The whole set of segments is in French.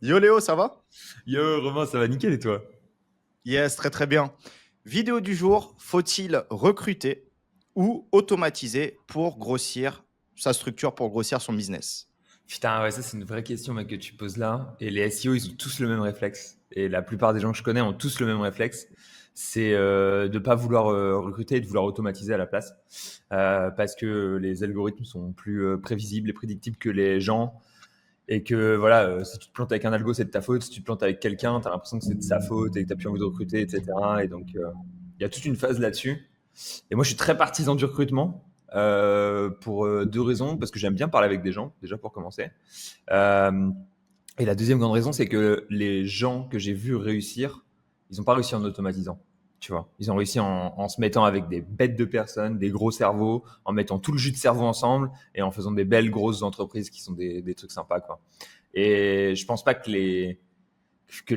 Yo Léo, ça va? Yo, Romain, ça va nickel et toi? Yes, très très bien. Vidéo du jour, faut-il recruter ou automatiser pour grossir sa structure, pour grossir son business? Putain, ouais, ça c'est une vraie question mec, que tu poses là. Et les SEO, ils ont tous le même réflexe. Et la plupart des gens que je connais ont tous le même réflexe. C'est de pas vouloir recruter et de vouloir automatiser à la place. Parce que les algorithmes sont plus prévisibles et prédictibles que les gens. Et que voilà, si tu te plantes avec un algo, c'est de ta faute. Si tu te plantes avec quelqu'un, tu as l'impression que c'est de sa faute et que tu plus envie de recruter, etc. Et donc, il y a toute une phase là-dessus. Et moi, je suis très partisan du recrutement pour deux raisons. Parce que j'aime bien parler avec des gens, déjà pour commencer. Euh, et la deuxième grande raison, c'est que les gens que j'ai vus réussir, ils n'ont pas réussi en automatisant. Tu vois, ils ont réussi en se mettant avec des bêtes de personnes, des gros cerveaux, en mettant tout le jus de cerveau ensemble et en faisant des belles grosses entreprises qui sont des trucs sympas, quoi. Et je pense pas que les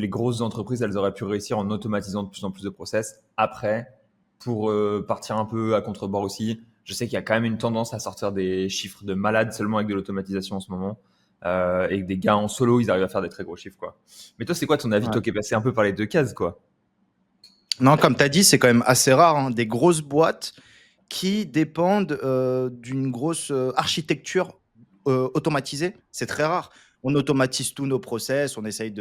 grosses entreprises, elles auraient pu réussir en automatisant de plus en plus de process. Après, pour partir un peu à contre-bord aussi, je sais qu'il y a quand même une tendance à sortir des chiffres de malades seulement avec de l'automatisation en ce moment. Et que des gars en solo, ils arrivent à faire des très gros chiffres, quoi. Mais toi, c'est quoi ton avis, Ouais. toi qui es passé un peu par les deux cases, quoi? Non, comme tu as dit, c'est quand même assez rare, hein, des grosses boîtes qui dépendent d'une grosse architecture automatisée. C'est très rare. On automatise tous nos process, on essaye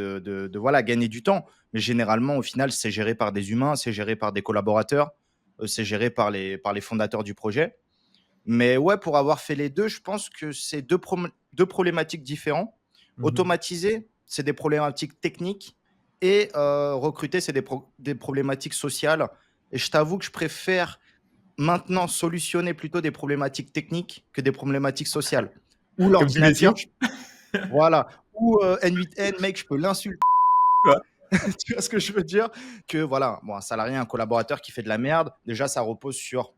voilà, gagner du temps. Mais généralement, au final, c'est géré par des humains, c'est géré par des collaborateurs, c'est géré par les fondateurs du projet. Mais ouais, pour avoir fait les deux, je pense que c'est deux problématiques différentes. Mhm. Automatiser, c'est des problématiques techniques et recruter, c'est des problématiques sociales. Et je t'avoue que je préfère maintenant solutionner plutôt des problématiques techniques que des problématiques sociales. Ou Comme tous les l'ordinateur, switch. voilà. Ou N8N, mec, je peux l'insulter. Ouais. Tu vois ce que je veux dire? Que voilà, bon, un salarié, un collaborateur qui fait de la merde, déjà, ça repose sur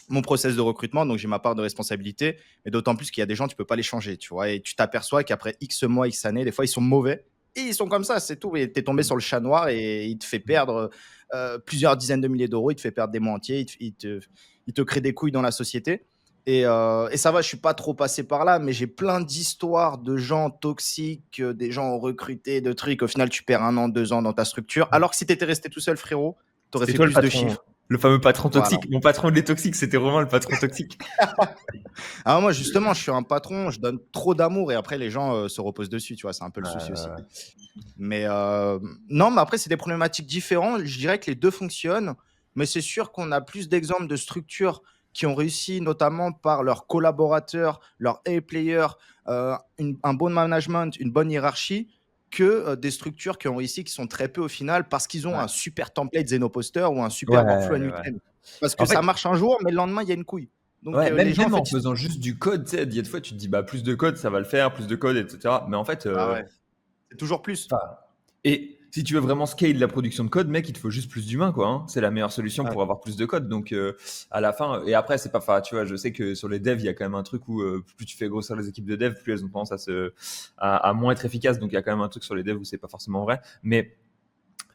mon process de recrutement, donc j'ai ma part de responsabilité, mais d'autant plus qu'il y a des gens, tu peux pas les changer, tu vois, et tu t'aperçois qu'après X mois, X années, des fois, ils sont mauvais, et ils sont comme ça, c'est tout, et t'es tombé sur le chat noir, et il te fait perdre plusieurs dizaines de milliers d'euros, il te fait perdre des mois entiers, il te crée des couilles dans la société, et ça va, je suis pas trop passé par là, mais j'ai plein d'histoires de gens toxiques, des gens recrutés, de trucs, au final, tu perds 1 an, 2 ans dans ta structure, alors que si t'étais resté tout seul, frérot, t'aurais C'était fait toi le plus de patron, chiffres. le fameux patron Voilà. toxique. Mon patron, il est toxique, c'était Romain le patron toxique. Ah, moi, justement, je suis un patron, je donne trop d'amour et après, les gens se reposent dessus, tu vois, c'est un peu le souci aussi. Euh, Mais non, mais après, c'est des problématiques différentes. Je dirais que les deux fonctionnent, mais c'est sûr qu'on a plus d'exemples de structures qui ont réussi, notamment par leurs collaborateurs, leurs A-players, un bon management, une bonne hiérarchie, que des structures qui ont réussi, qui sont très peu au final, parce qu'ils ont ouais. un super template Zenoposter ou un Ouais, super workflow ouais. N8N. Parce que En ça fait, marche un jour, mais le lendemain, il y a une couille. Donc ouais, les gens, en même fait, en faisant juste du code, tu sais, il y a des fois, tu te dis, bah, plus de code, ça va le faire, plus de code, etc. Mais en fait, bah ouais, c'est toujours plus. enfin, et si tu veux vraiment scale la production de code, mec, il te faut juste plus d'humains, quoi, hein. C'est la meilleure solution Ouais. pour avoir plus de code. Donc, à la fin, et après, c'est pas, enfin, tu vois, je sais que sur les devs, il y a quand même un truc où plus tu fais grossir les équipes de devs, plus elles ont tendance à moins être efficaces. Donc, il y a quand même un truc sur les devs où c'est pas forcément vrai. Mais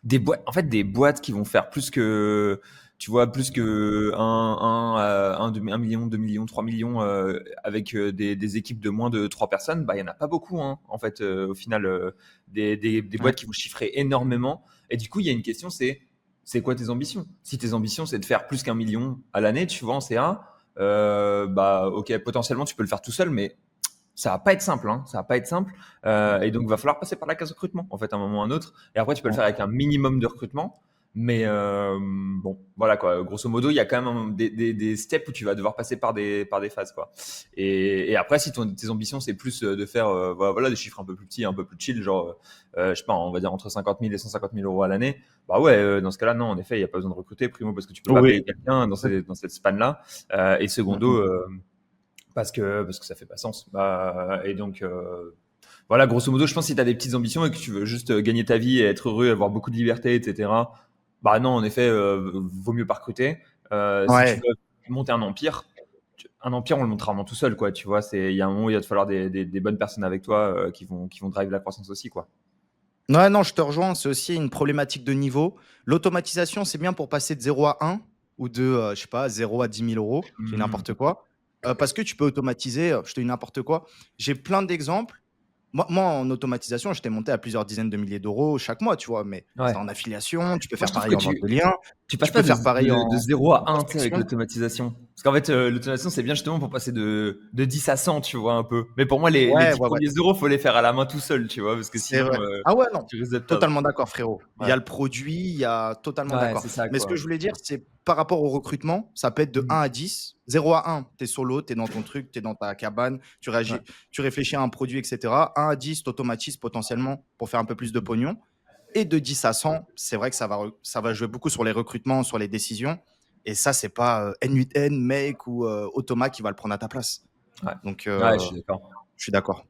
des boîtes, en fait, des boîtes qui vont faire plus que, tu vois, plus que 1 million, 2 millions, 3 millions avec des équipes de moins de 3 personnes, bah, il y en a pas beaucoup, hein, en fait, au final, des Ouais. boîtes qui vont chiffrer énormément. Et du coup, il y a une question, c'est quoi tes ambitions? Si tes ambitions, c'est de faire plus qu'1 million à l'année, tu vois, en CA, bah, ok, potentiellement, tu peux le faire tout seul, mais ça va pas être simple, hein, ça va pas être simple. Et donc, il va falloir passer par la case recrutement, en fait, à un moment ou à un autre. Et après, tu peux le Ouais. faire avec un minimum de recrutement. Mais bon, voilà quoi. Grosso modo, il y a quand même des steps où tu vas devoir passer par des phases, quoi. Et après, si tes ambitions, c'est plus de faire voilà, des chiffres un peu plus petits, un peu plus chill, genre, je sais pas, on va dire entre 50 000 et 150 000 euros à l'année, bah ouais, dans ce cas-là, non, en effet, il n'y a pas besoin de recruter. Primo, parce que tu peux pas Oui. payer quelqu'un dans cette span-là. Et secondo, Mhm. parce que ça fait pas sens. Et donc, voilà, grosso modo, je pense que si tu as des petites ambitions et que tu veux juste gagner ta vie et être heureux, avoir beaucoup de liberté, etc., bah non, en effet, vaut mieux pas recruter. Si tu Ouais. veux monter un empire, un empire, on le monte rarement tout seul, quoi. Tu vois, il y a un moment où il va te falloir des bonnes personnes avec toi qui vont drive la croissance aussi, quoi. Ouais, non, je te rejoins. C'est aussi une problématique de niveau. L'automatisation, c'est bien pour passer de 0 à 1 ou de, je sais pas, 0 à 10 000 euros. Je dis Hmm. n'importe quoi. Parce que tu peux automatiser, je te dis n'importe quoi. J'ai plein d'exemples. moi, en automatisation, j'étais monté à plusieurs dizaines de milliers d'euros chaque mois, tu vois. Mais c'est Ouais. en affiliation, tu peux Moi, faire je trouve que pareil en vente de liens, tu passes tu pas peux faire pareil de en 0 à 1, tu sais, avec prospection. l'automatisation. Parce qu'en fait, l'automatisation, c'est bien justement pour passer de 10 à 100, tu vois, un peu. Mais pour moi, les Ouais, 10 ouais, ouais. premiers euros, faut les faire à la main tout seul, tu vois, parce que C'est sinon, vrai. Ah ouais, non, tu risques de te perdre. totalement d'accord, frérot. Il y Ouais. a le produit, il y a totalement Ouais, d'accord. c'est ça, Mais ce que quoi. je voulais dire, c'est par rapport au recrutement, ça peut être de Mmh. 1 à 10. 0 à 1, tu es solo, tu es dans ton truc, tu es dans ta cabane, Ouais. tu réfléchis à un produit, etc. 1 à 10, tu automatises potentiellement pour faire un peu plus de pognon. Et de 10 à 100, c'est vrai que ça va jouer beaucoup sur les recrutements, sur les décisions. Et ça, c'est pas N8N, Make ou Automa qui va le prendre à ta place. Ouais. Donc, Ouais, je suis d'accord. je suis d'accord.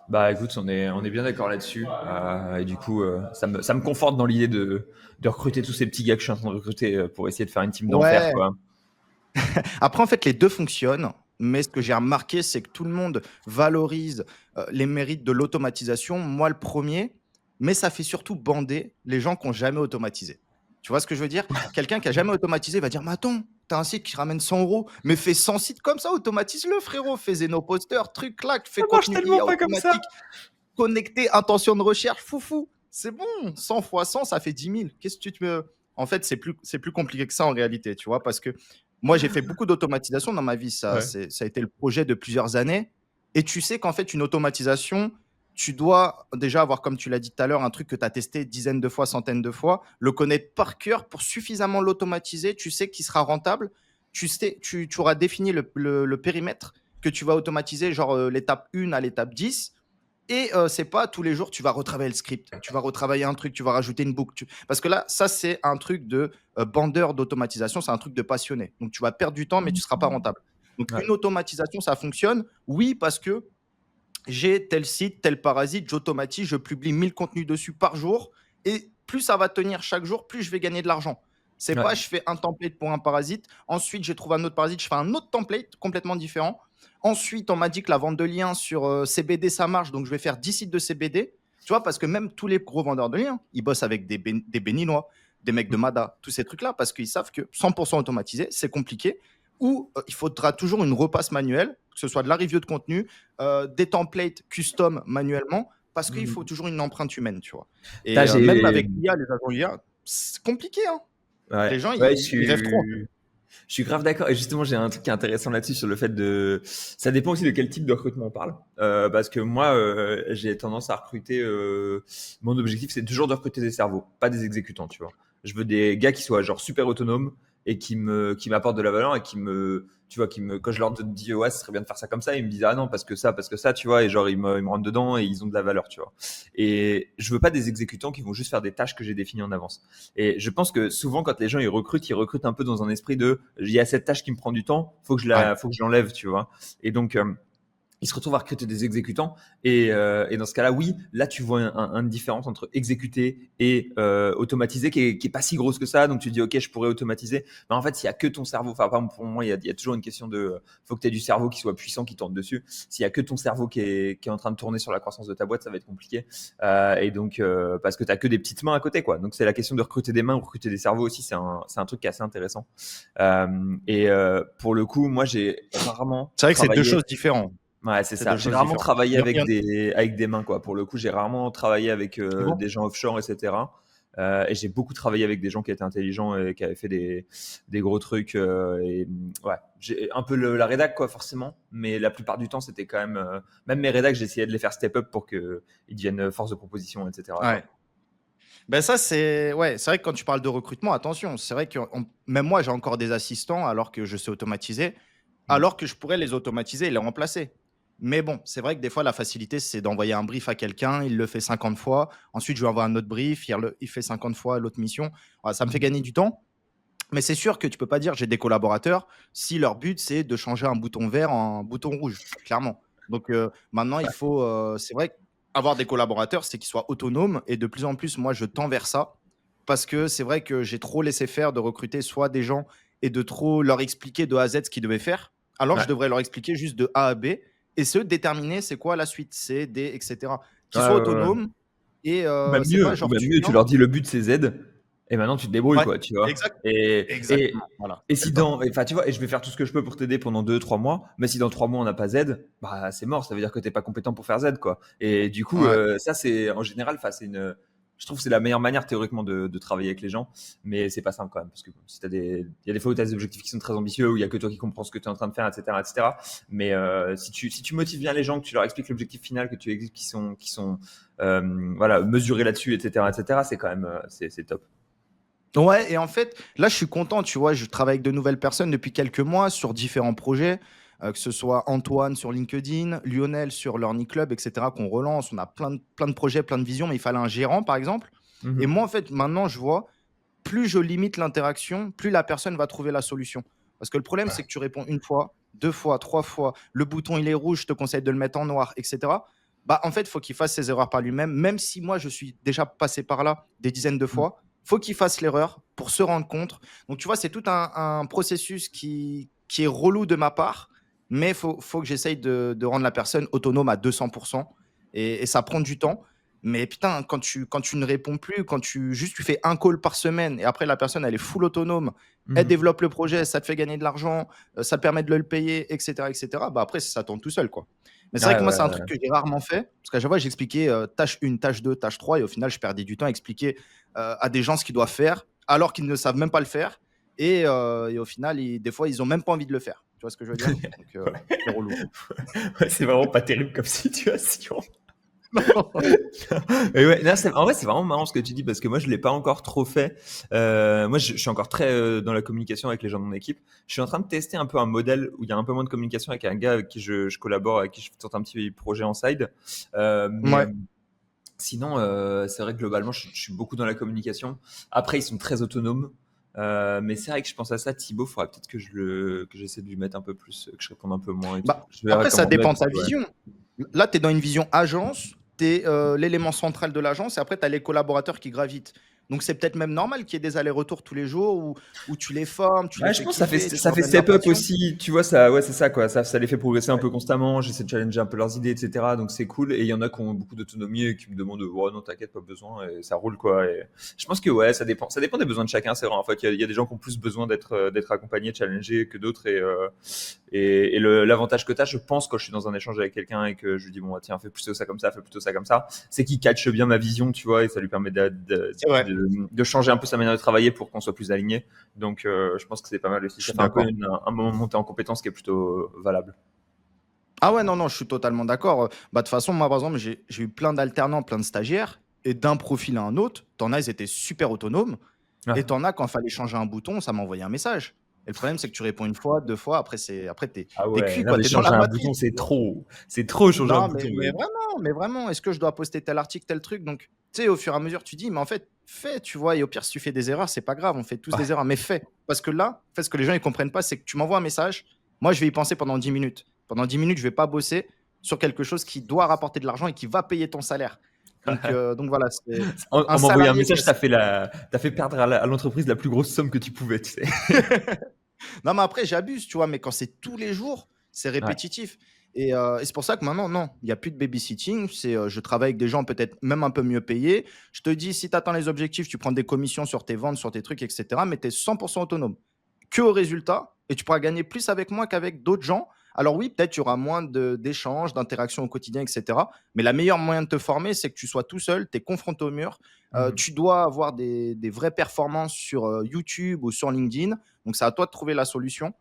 Bah écoute, on est bien d'accord là-dessus. Et du coup, ça me conforte dans l'idée de recruter tous ces petits gars que je suis en train de recruter pour essayer de faire une team d'enfer, Ouais. quoi. Après, en fait, les deux fonctionnent. Mais ce que j'ai remarqué, c'est que tout le monde valorise les mérites de l'automatisation. Moi, le premier. Mais ça fait surtout bander les gens qui n'ont jamais automatisé. Tu vois ce que je veux dire? Quelqu'un qui a jamais automatisé va dire: «Mais attends, tu as un site qui ramène 100 euros, mais fais 100 sites comme ça, automatise-le frérot, fais Zenoposter, truc clac, fais Ça marche contenu tellement IA pas comme ça. automatique, connecté, intention de recherche, foufou, c'est bon, 100 fois 100, ça fait 10 000. Qu'est-ce que tu te me... En fait, c'est plus compliqué que ça en réalité, tu vois, parce que moi, j'ai fait beaucoup d'automatisation dans ma vie. Ouais. Ça a été le projet de plusieurs années. Et tu sais qu'en fait, une automatisation, tu dois déjà avoir, comme tu l'as dit tout à l'heure, un truc que tu as testé dizaines de fois, centaines de fois, le connaître par cœur pour suffisamment l'automatiser. Tu sais qu'il sera rentable. Tu auras défini le périmètre que tu vas automatiser, genre l'étape 1 à l'étape 10. Et c'est pas tous les jours tu vas retravailler le script, tu vas retravailler un truc, tu vas rajouter une boucle. Parce que là, ça, c'est un truc de bandeur d'automatisation, c'est un truc de passionné. Donc tu vas perdre du temps, mais tu ne seras pas rentable. Donc Ouais. une automatisation, ça fonctionne. Oui, parce que j'ai tel site, tel parasite, j'automatise, je publie 1000 contenus dessus par jour. Et plus ça va tenir chaque jour, plus je vais gagner de l'argent. C'est Ouais. pas je fais un template pour un parasite, ensuite je trouve un autre parasite, je fais un autre template complètement différent. Ensuite, on m'a dit que la vente de liens sur CBD, ça marche, donc je vais faire 10 sites de CBD. Tu vois, parce que même tous les gros vendeurs de liens, ils bossent avec des Béninois, des mecs de Mada, tous ces trucs-là, parce qu'ils savent que 100% automatisé, c'est compliqué, ou il faudra toujours une repasse manuelle, que ce soit de la review de contenu, des templates custom manuellement, parce qu'il faut Mmh. toujours une empreinte humaine, tu vois. Putain, Et même avec l'IA, les agents IA, c'est compliqué, hein. Ouais, Les gens, ouais, ils rêvent trop, en fait. je suis grave d'accord. Et justement, j'ai un truc qui est intéressant là-dessus sur le fait de. Ça dépend aussi de quel type de recrutement on parle. Parce que moi, j'ai tendance à recruter. Mon objectif, c'est toujours de recruter des cerveaux, pas des exécutants, tu vois. Je veux des gars qui soient genre super autonomes et qui m'apportent de la valeur et tu vois, quand je leur dis ouais, ce serait bien de faire ça comme ça, ils me disent ah non parce que ça, tu vois, et genre ils me rentrent dedans et ils ont de la valeur, tu vois. Et je veux pas des exécutants qui vont juste faire des tâches que j'ai définies en avance. Et je pense que souvent, quand les gens ils recrutent un peu dans un esprit de il y a cette tâche qui me prend du temps, Ouais. faut que je l'enlève, tu vois. Et donc, ils se retrouvent à recruter des exécutants. Et dans ce cas-là, oui, là, tu vois une différence entre exécuter et automatiser qui est pas si grosse que ça. Donc, tu dis, OK, je pourrais automatiser. Mais en fait, s'il y a que ton cerveau, enfin, par exemple, pour moi, il y a toujours une question de faut que tu aies du cerveau qui soit puissant, qui tourne dessus. S'il y a que ton cerveau qui est en train de tourner sur la croissance de ta boîte, ça va être compliqué. Et donc, parce que tu as que des petites mains à côté, quoi. Donc, c'est la question de recruter des mains ou recruter des cerveaux aussi. C'est un truc qui est assez intéressant. Pour le coup, moi, j'ai rarement C'est vrai que c'est deux travaillé. choses différentes. Ouais, c'est C'est ça. deux J'ai choses rarement différentes. travaillé Il y en... avec des mains, quoi. Pour le coup, j'ai rarement travaillé avec Ah bon? des gens offshore, etc. Et j'ai beaucoup travaillé avec des gens qui étaient intelligents et qui avaient fait des gros trucs. Ouais, j'ai un peu la rédac, quoi, forcément. Mais la plupart du temps, c'était quand même. Même mes rédacs, j'essayais de les faire step up pour qu'ils deviennent force de proposition, etc., Ouais. quoi. Ben ça, c'est ouais, c'est vrai que quand tu parles de recrutement, attention, c'est vrai que même moi, j'ai encore des assistants alors que je sais automatiser, Mm. alors que je pourrais les automatiser et les remplacer. Mais bon, c'est vrai que des fois, la facilité, c'est d'envoyer un brief à quelqu'un, il le fait 50 fois. Ensuite, je lui envoie un autre brief, il fait 50 fois l'autre mission. Voilà, ça me fait gagner du temps. Mais c'est sûr que tu peux pas dire j'ai des collaborateurs si leur but, c'est de changer un bouton vert en bouton rouge, clairement. Donc maintenant, il faut, c'est vrai, avoir des collaborateurs, c'est qu'ils soient autonomes. Et de plus en plus, moi, je tends vers ça. Parce que c'est vrai que j'ai trop laissé faire de recruter soit des gens et de trop leur expliquer de A à Z ce qu'ils devaient faire. Alors que je Ouais. devrais leur expliquer juste de A à B. Et se déterminer c'est quoi la suite, C, D, etc. Qu'ils Ouais, soient ouais, ouais. autonomes. Et c'est pas Ou genre même tu mieux, tu viens. leur dis le but, c'est Z. Et maintenant, tu te débrouilles, Ouais, quoi, tu vois. exact, Et, exactement. et, Voilà, et c'est si le top. enfin, tu vois, et je vais faire tout ce que je peux pour t'aider pendant 2, 3 mois, mais si dans 3 mois on n'a pas Z, bah c'est mort, ça veut dire que t'es pas compétent pour faire Z, quoi. Et du coup, Ouais. ça c'est en général, enfin, je trouve que c'est la meilleure manière théoriquement de travailler avec les gens, mais c'est pas simple quand même, parce que si il y a des fois où tu as des objectifs qui sont très ambitieux, où il y a que toi qui comprends ce que tu es en train de faire, etc., etc. Mais si tu motives bien les gens, que tu leur expliques l'objectif final, que tu expliques qui sont voilà, mesurés là-dessus, etc., etc., c'est quand même c'est top. Ouais, et en fait, là, je suis content, tu vois, je travaille avec de nouvelles personnes depuis quelques mois sur différents projets, que ce soit Antoine sur LinkedIn, Lionel sur Learning Club, etc., qu'on relance. On a plein de projets, plein de visions, mais il fallait un gérant, par exemple. Et moi, Mhm. en fait, maintenant, je vois, plus je limite l'interaction, plus la personne va trouver la solution. Parce que le problème, c'est que tu réponds une fois, deux fois, trois fois, le bouton il est rouge, je te conseille de le mettre en noir, etc. Bah, en fait, il faut qu'il fasse ses erreurs par lui-même, même si moi, je suis déjà passé par là des dizaines de Mhm. fois. Faut qu'il fasse l'erreur pour se rendre compte. Donc, tu vois, c'est tout un processus qui est relou de ma part, mais faut que j'essaye de rendre la personne autonome à 200%. Et ça prend du temps. Mais putain, quand tu ne réponds plus, juste tu fais un call par semaine et après la personne elle est full autonome, elle Mhm. développe le projet, ça te fait gagner de l'argent, ça te permet de le payer, etc., etc. Bah après ça tourne tout seul quoi. Mais c'est vrai Ouais, que moi c'est un truc ouais. que j'ai rarement fait parce qu'à chaque fois j'expliquais tâche 1, tâche 2, tâche 3 et au final je perdais du temps à expliquer à des gens ce qu'ils doivent faire alors qu'ils ne savent même pas le faire et au final des fois ils ont même pas envie de le faire. Tu vois ce que je veux dire? Donc Ouais. c'est relou. Ouais, c'est vraiment pas terrible comme situation. Mais ouais, non, en vrai, c'est vraiment marrant ce que tu dis parce que moi, je l'ai pas encore trop fait. Moi, je suis encore très dans la communication avec les gens de mon équipe. Je suis en train de tester un peu un modèle où il y a un peu moins de communication avec un gars avec qui je collabore, avec qui je tente un petit projet en side. Mais Ouais. sinon, c'est vrai que globalement, je suis beaucoup dans la communication. Après, ils sont très autonomes. Mais c'est vrai que je pense à ça, Thibaut, il faudrait peut-être que j'essaie de lui mettre un peu plus, que je réponde un peu moins et tout. Bah, Je verrai après, ça comment je vais, dépend de parce ta que ouais. vision. Là, tu es dans une vision agence, tu es l'élément central de l'agence, et après, tu as les collaborateurs qui gravitent. Donc, c'est peut-être même normal qu'il y ait des allers-retours tous les jours où tu les formes, tu les Ouais, je fais pense que ça fait, kiffer, tu ça leur fait donnes de la step up passion. aussi, tu vois, ça, ouais, c'est ça, quoi. Ça les fait progresser un Ouais. peu constamment. J'essaie de challenger un peu leurs idées, etc. Donc c'est cool. Et il y en a qui ont beaucoup d'autonomie et qui me demandent, oh non, t'inquiète, pas besoin. Et ça roule, quoi. Et je pense que, ouais, ça dépend. Ça dépend des besoins de chacun, c'est vrai. En fait, il y a des gens qui ont plus besoin d'être accompagnés, challengés que d'autres. Et l'avantage que tu as, je pense, quand je suis dans un échange avec quelqu'un et que je lui dis, bon, tiens, fais plutôt ça comme ça, fais plutôt ça comme ça, c'est qu'il catche bien ma vision, tu vois, et ça lui permet C'est vrai, de changer un peu sa manière de travailler pour qu'on soit plus aligné. Donc, je pense que c'est pas mal aussi. je Ça suis fait un peu d'accord. un moment de montée en compétence qui est plutôt valable. Ah ouais, non, non, je suis totalement d'accord. Bah, de toute façon, moi, par exemple, j'ai eu plein d'alternants, plein de stagiaires, et d'un profil à un autre, t'en as, ils étaient super autonomes, et Ah, t'en as, quand fallait changer un bouton, ça m'envoyait un message. Et le problème, c'est que tu réponds une fois, deux fois, après, ah t'es ouais, cuit, non, quoi, mais t'es dans la changer un matrice, bouton, tu c'est vois. trop. C'est trop changer un Non, bouton, mais mec. vraiment, est-ce que je dois poster tel article, tel truc? Donc, tu sais, au fur et à mesure, tu dis, mais en fait, fais, tu vois, et au pire, si tu fais des erreurs, c'est pas grave, on fait tous des Ouais. erreurs, mais fais. Parce que là, en fait, ce que les gens ils comprennent pas, c'est que tu m'envoies un message, moi, je vais y penser pendant 10 minutes. Pendant 10 minutes, je vais pas bosser sur quelque chose qui doit rapporter de l'argent et qui va payer ton salaire. Donc voilà, c'est un En m'envoyant un salarié message, classique. t'as fait perdre à l'entreprise la plus grosse somme que tu pouvais, tu sais. Non, mais après, j'abuse, tu vois, mais quand c'est tous les jours, c'est Ouais. répétitif. Et c'est pour ça que maintenant, non, il n'y a plus de babysitting. Je travaille avec des gens peut-être même un peu mieux payés. Je te dis, si tu atteins les objectifs, tu prends des commissions sur tes ventes, sur tes trucs, etc. Mais tu es 100% autonome. Que au résultat, et tu pourras gagner plus avec moi qu'avec d'autres gens. Alors oui, peut-être tu auras moins d'échanges, d'interactions au quotidien, etc. Mais la meilleure moyen de te former, c'est que tu sois tout seul, tu es confronté au mur. Mhm. Tu dois avoir des vraies performances sur YouTube ou sur LinkedIn. Donc c'est à toi de trouver la solution.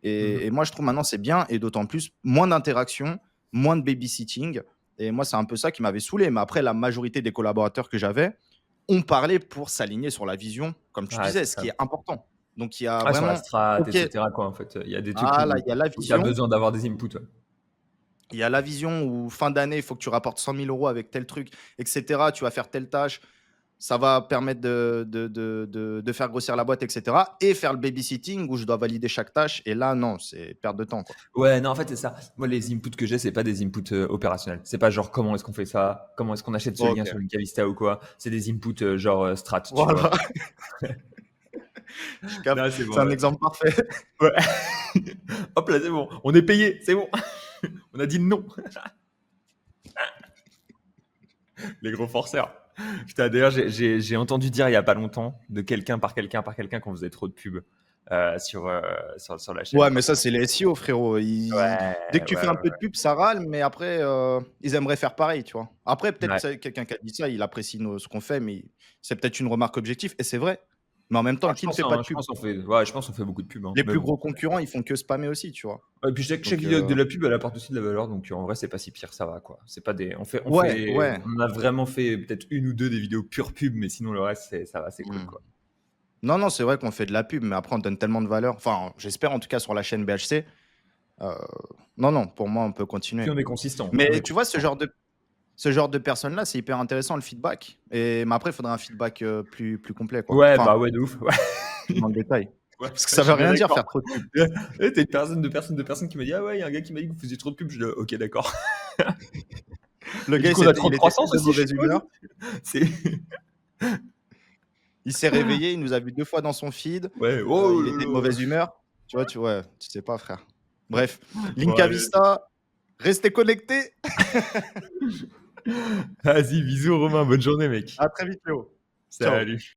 Et Mhm. moi, je trouve maintenant, c'est bien. Et d'autant plus, moins d'interaction, moins de babysitting. Et moi, c'est un peu ça qui m'avait saoulé. Mais après, la majorité des collaborateurs que j'avais ont parlé pour s'aligner sur la vision, comme tu Ouais, disais, c'est ce qui est ça. important. Donc, il y a Ouais, sur la vraiment, strat, OK, etc. quoi, en fait. Il y a des trucs voilà, il y a la où tu as vision. besoin d'avoir des inputs. Ouais. Il y a la vision où fin d'année, il faut que tu rapportes 100 000 euros avec tel truc, etc. Tu vas faire telle tâche. Ça va permettre de faire grossir la boîte, etc. Et faire le babysitting où je dois valider chaque tâche. Et là, non, c'est perte de temps, quoi. Ouais, non, en fait, c'est ça. Moi, les inputs que j'ai, c'est pas des inputs opérationnels. C'est pas genre comment est-ce qu'on fait ça, comment est-ce qu'on achète ce lien OK. sur une Cavista ou quoi. C'est des inputs genre strat, tu Voilà. vois. Je capte. Là, c'est C'est bon. un Ouais. exemple parfait. Ouais. Hop là, c'est bon. On est payé, c'est bon. On a dit non. Les gros forceurs. Putain, d'ailleurs, j'ai entendu dire il y a pas longtemps de quelqu'un qu'on faisait trop de pubs sur la chaîne, Ouais, mais quoi. ça, c'est les SEO, frérot. Ouais, Dès que tu fais un peu ouais, de pub, ça râle, mais après, ils aimeraient faire pareil, tu vois. Après, peut-être ouais. que c'est quelqu'un qui a dit ça, il apprécie ce qu'on fait, mais c'est peut-être une remarque objective, et c'est vrai. Mais en même Ah, temps, qui ne fait pas de pub? je pense qu'on fait beaucoup de pubs, hein, Les mais plus bon. gros concurrents, ils font que spammer aussi, tu vois. Et puis chaque Donc, vidéo avec de la pub, elle apporte aussi de la valeur, donc en vrai, c'est pas si pire, ça va, quoi. C'est pas des, ouais, ouais. on a vraiment fait peut-être une ou deux des vidéos pure pub, mais sinon le reste, ça va, c'est cool, Hmm. quoi. Non, non, c'est vrai qu'on fait de la pub, mais après, on donne tellement de valeur. Enfin, j'espère en tout cas sur la chaîne BHC. euh, Non, non, pour moi, on peut Puis continuer. on est consistant, Mais tu vois, ce genre de personnes-là, c'est hyper intéressant le feedback. Mais après, il faudrait un feedback plus complet, quoi. Ouais, Enfin, bah ouais, de ouf. Ouais, plus dans le détail. ouais, Parce que je ça veut suis bien rien dire d'accord. faire trop de pub. T'as une personne qui m'a dit, ah ouais, il y a un gars qui m'a dit que vous faisiez trop de pub. Je dis, ok, d'accord. Le Et gars, du il, coup, on a s'était- trop il de était croissance peut-être de aussi, je mauvaise suppose. humeur. C'est, Il s'est réveillé, il nous a vu 2 fois dans son feed. ouais, oh Il était de là là. mauvaise humeur. Ouais, tu sais pas, frère. Bref, Bon, Linka allez. Vista, restez connectés. Vas-y, bisous, Romain. Bonne journée, mec. À très vite, Léo. Ciao. Salut.